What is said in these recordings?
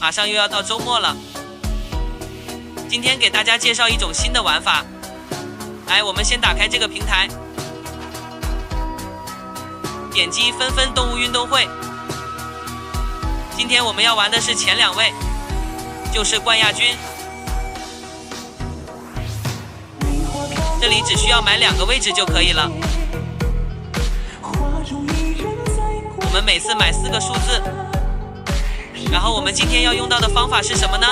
马上又要到周末了。今天给大家介绍一种新的玩法。来，我们先打开这个平台，点击纷纷动物运动会。今天我们要玩的是前2位，就是冠亚军。这里只需要买2个位置就可以了。我们每次买4个数字。然后我们今天要用到的方法是什么呢？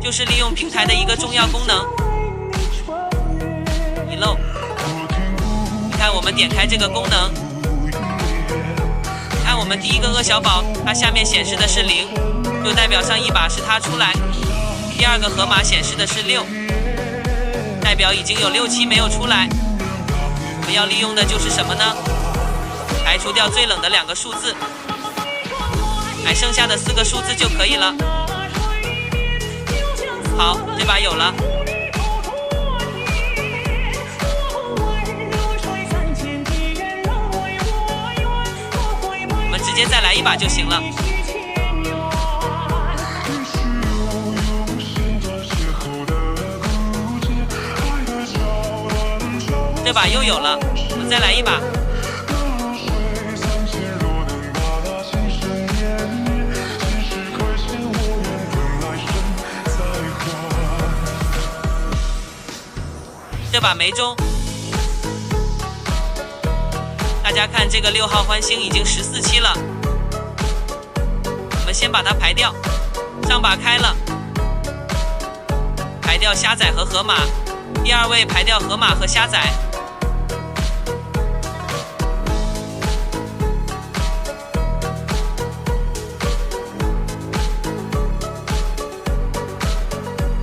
就是利用平台的一个重要功能，遗漏。你看，我们点开这个功能，按我们第一个恶小宝，它下面显示的是0，就代表上一把是它出来。第2个河马显示的是6，代表已经有6期没有出来。我们要利用的就是什么呢？排除掉最冷的2个数字，买剩下的4个数字就可以了。好，这把有了。我们直接再来一把就行了。这把又有了，我们再来一把。这把没中。大家看，这个6号欢星已经14期了。我们先把它排掉。上把开了，排掉虾仔和河马。第2位排掉河马和虾仔。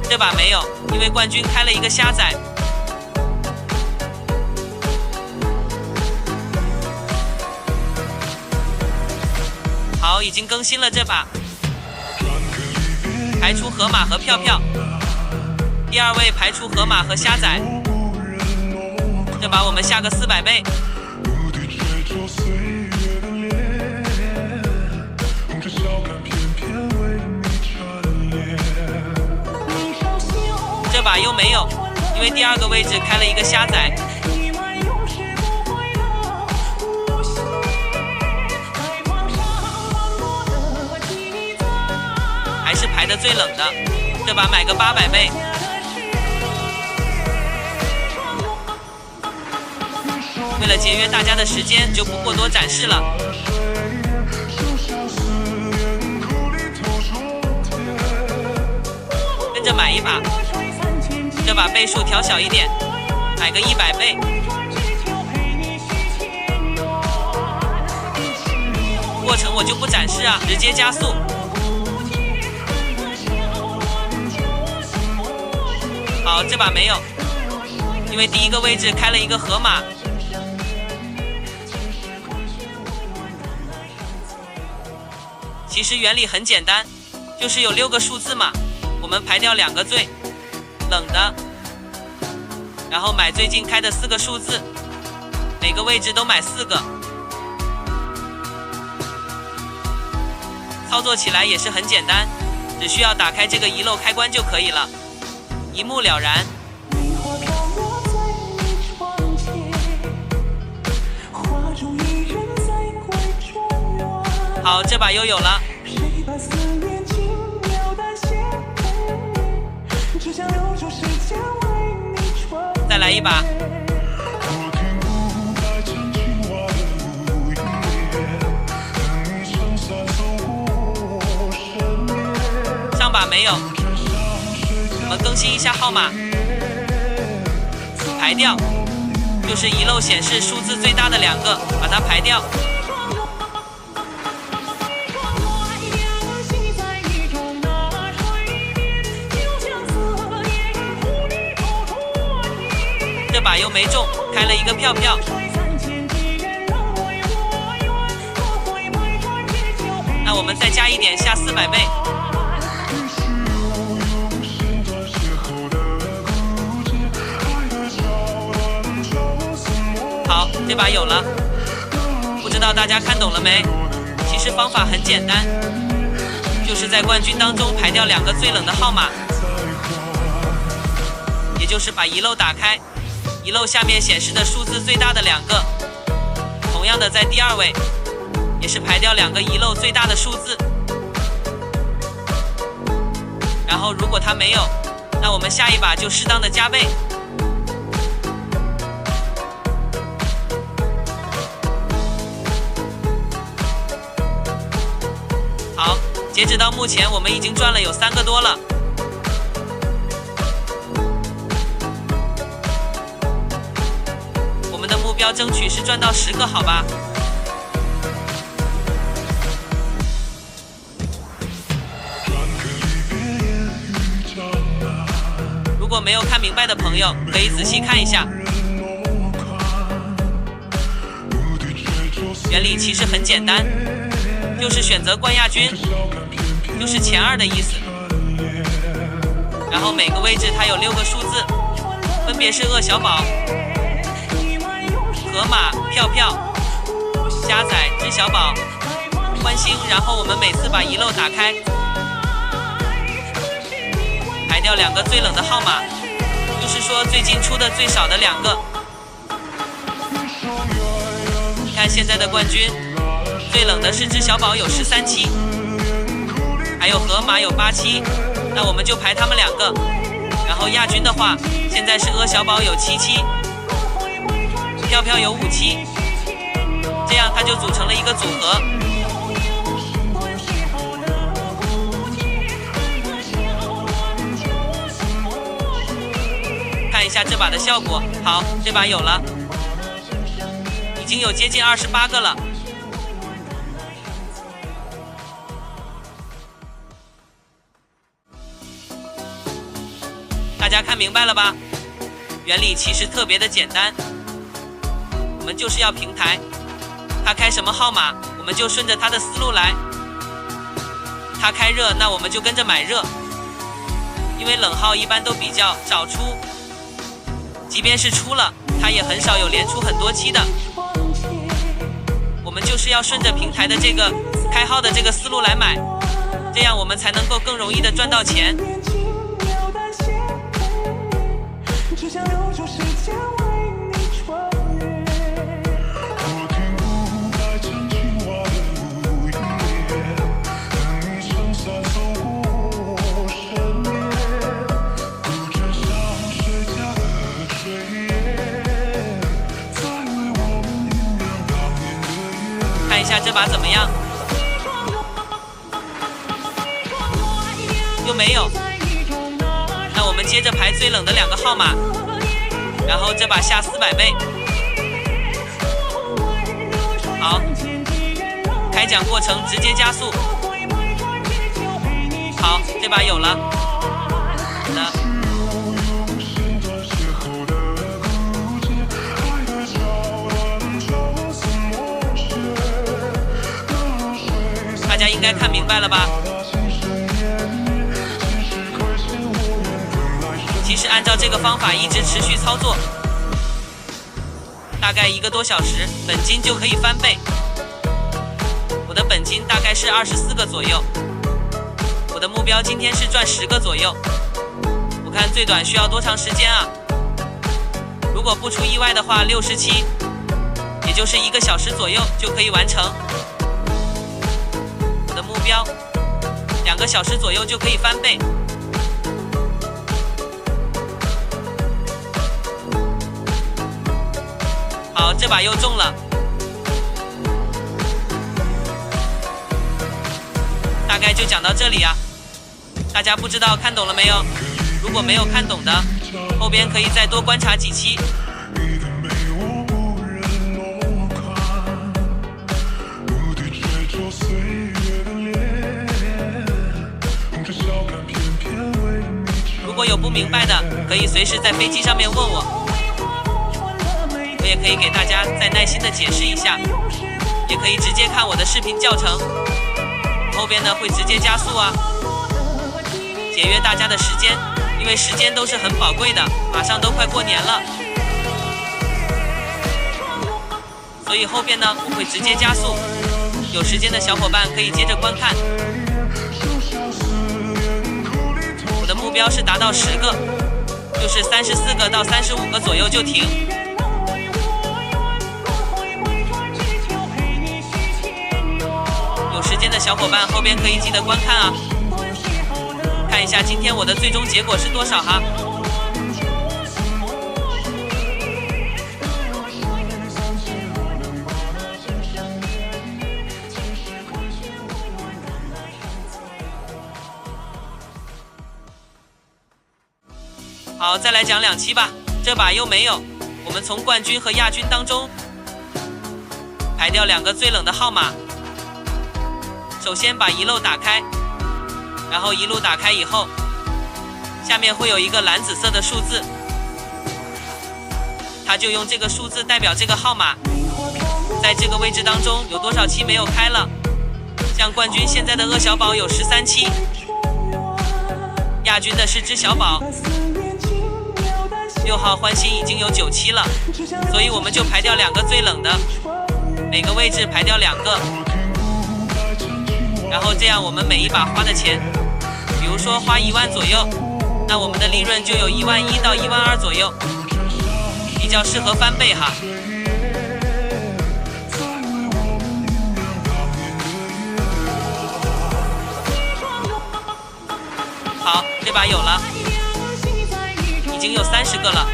这把没有，因为冠军开了一个虾仔。好，已经更新了这把，排除河马和票票。第2位排除河马和虾仔。这把我们下个400倍。这把又没有，因为第2个位置开了一个虾仔。还是排的最冷的，这把买个800倍。为了节约大家的时间，就不过多展示了。跟着买一把，这把倍数调小一点，买个100倍。过程我就不展示啊，直接加速。好，这把没有，因为第1个位置开了一个河马。其实原理很简单，就是有6个数字嘛，我们排掉2个最冷的，然后买最近开的4个数字，每个位置都买4个。操作起来也是很简单，只需要打开这个遗漏开关就可以了。一目了然。好，这把又有了。再来一把。上把没有。我们更新一下号码，排掉，就是遗漏显示数字最大的2个，把它排掉。这把又没中，开了一个票票。那我们再加一点，下400倍。好，这把有了。不知道大家看懂了没？其实方法很简单，就就是在冠军当中排掉2个最冷的号码，也就是把遗漏打开，遗漏下面显示的数字最大的2个。同样的，在第2位也是排掉2个遗漏最大的数字。然后如果它没有，那我们下一把就适当的加倍。好，截止到目前，我们已经赚了有3个多了。我们的目标争取是赚到10个，好吧？如果没有看明白的朋友，可以仔细看一下。原理其实很简单，就是选择冠亚军，就是前2的意思。然后每个位置它有6个数字，分别是鳄小宝、河马、票票、加载、知小宝、欢星。然后我们每次把遗漏打开，排掉2个最冷的号码，就是说最近出的最少的2个。你看现在的冠军，最冷的是知小宝有13期，还有河马有8期，那我们就排他们2个。然后亚军的话，现在是鳄小宝有7期，票票有5期，这样它就组成了一个组合。看一下这把的效果，好，这把有了，已经有接近28个了。大家看明白了吧？原理其实特别的简单，我们就是要平台，它开什么号码，我们就顺着它的思路来。它开热，那我们就跟着买热，因为冷号一般都比较早出，即便是出了，它也很少有连出很多期的。我们就是要顺着平台的这个开号的这个思路来买，这样我们才能够更容易的赚到钱。看一下这把怎么样？又没有。那我们接着排最冷的2个号码，然后这把下400倍。好，开奖过程直接加速。好，这把有了。好的。大家应该看明白了吧？其实按照这个方法一直持续操作，大概1个多小时，本金就可以翻倍。我的本金大概是24个左右，我的目标今天是赚10个左右。我看最短需要多长时间啊？如果不出意外的话，67，也就是1个小时左右就可以完成。我的目标2个小时左右就可以翻倍。好，这把又中了。大概就讲到这里啊，大家不知道看懂了没有？如果没有看懂的，后边可以再多观察几期。如果有不明白的，可以随时在飞机上面问我，我也可以给大家再耐心的解释一下，也可以直接看我的视频教程，后边呢会直接加速啊，节约大家的时间，因为时间都是很宝贵的，马上都快过年了，所以后边呢我会直接加速，有时间的小伙伴可以接着观看。标是达到10个，就是34个到35个左右就停。有时间的小伙伴后边可以记得观看啊，看一下今天我的最终结果是多少哈。好，再来讲2期吧。这把又没有，我们从冠军和亚军当中排掉2个最冷的号码。首先把遗漏打开，然后一路打开以后，下面会有一个蓝紫色的数字，它就用这个数字代表这个号码。在这个位置当中有多少期没有开了？像冠军现在的鳄小宝有13期，亚军的是只小宝，6号欢欣已经有9期了，所以我们就排掉2个最冷的，每个位置排掉2个，然后这样我们每一把花的钱，比如说花1万左右，那我们的利润就有1万1到1万2左右，比较适合翻倍哈。好，这把有了，已经有30个了，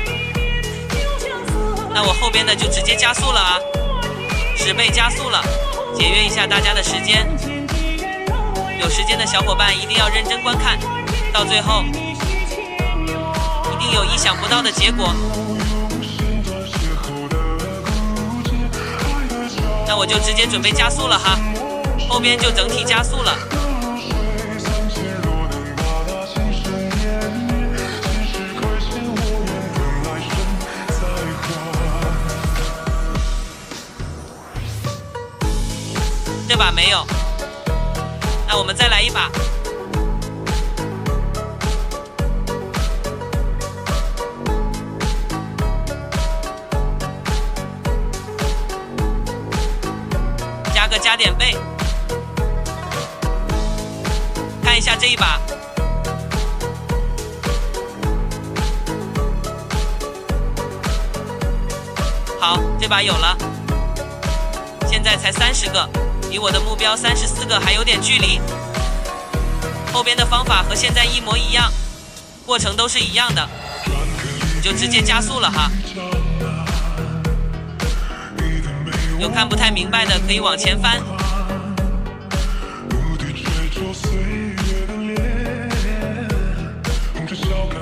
那我后边的就直接加速了啊，10倍加速了，节约一下大家的时间。有时间的小伙伴一定要认真观看，到最后一定有意想不到的结果。那我就直接准备加速了哈，后边就整体加速了。这把没有，那我们再来一把。加个加点倍，看一下这一把。好，这把有了，现在才30个。离我的目标34个还有点距离，后边的方法和现在一模一样，过程都是一样的，你就直接加速了哈。有看不太明白的可以往前翻。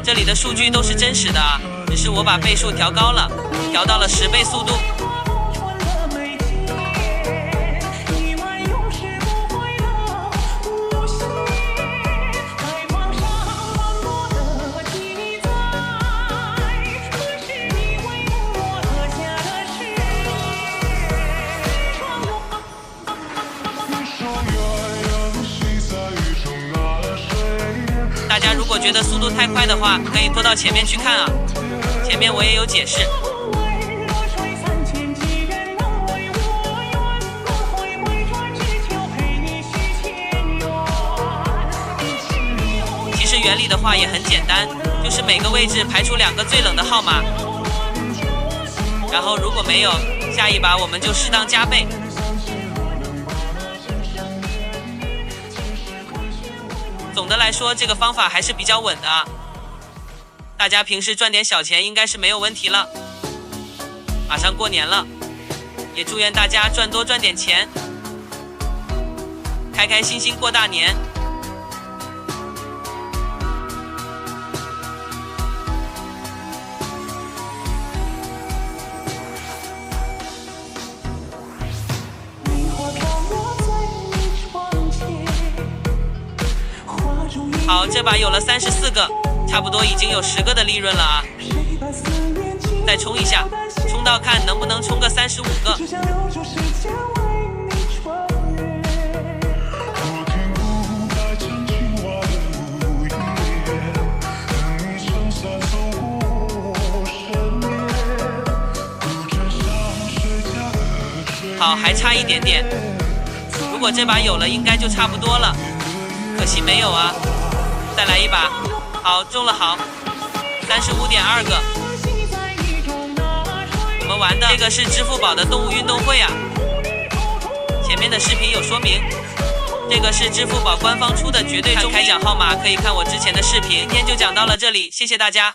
这里的数据都是真实的啊，只是我把倍数调高了，调到了10倍速度。大家如果觉得速度太快的话，可以拖到前面去看啊，前面我也有解释。其实原理的话也很简单，就是每个位置排出2个最冷的号码，然后如果没有，下一把我们就适当加倍。总的来说，这个方法还是比较稳的啊，大家平时赚点小钱应该是没有问题了。马上过年了，也祝愿大家赚多赚点钱，开开心心过大年。好，这把有了34个，差不多已经有10个的利润了啊！再冲一下，冲到看能不能冲个35个。好，还差一点点，如果这把有了，应该就差不多了，可惜没有啊。再来一把，好，中了好，35.2个。我们玩的这个是支付宝的动物运动会啊，前面的视频有说明。这个是支付宝官方出的绝对中开奖号码，可以看我之前的视频。今天就讲到了这里，谢谢大家。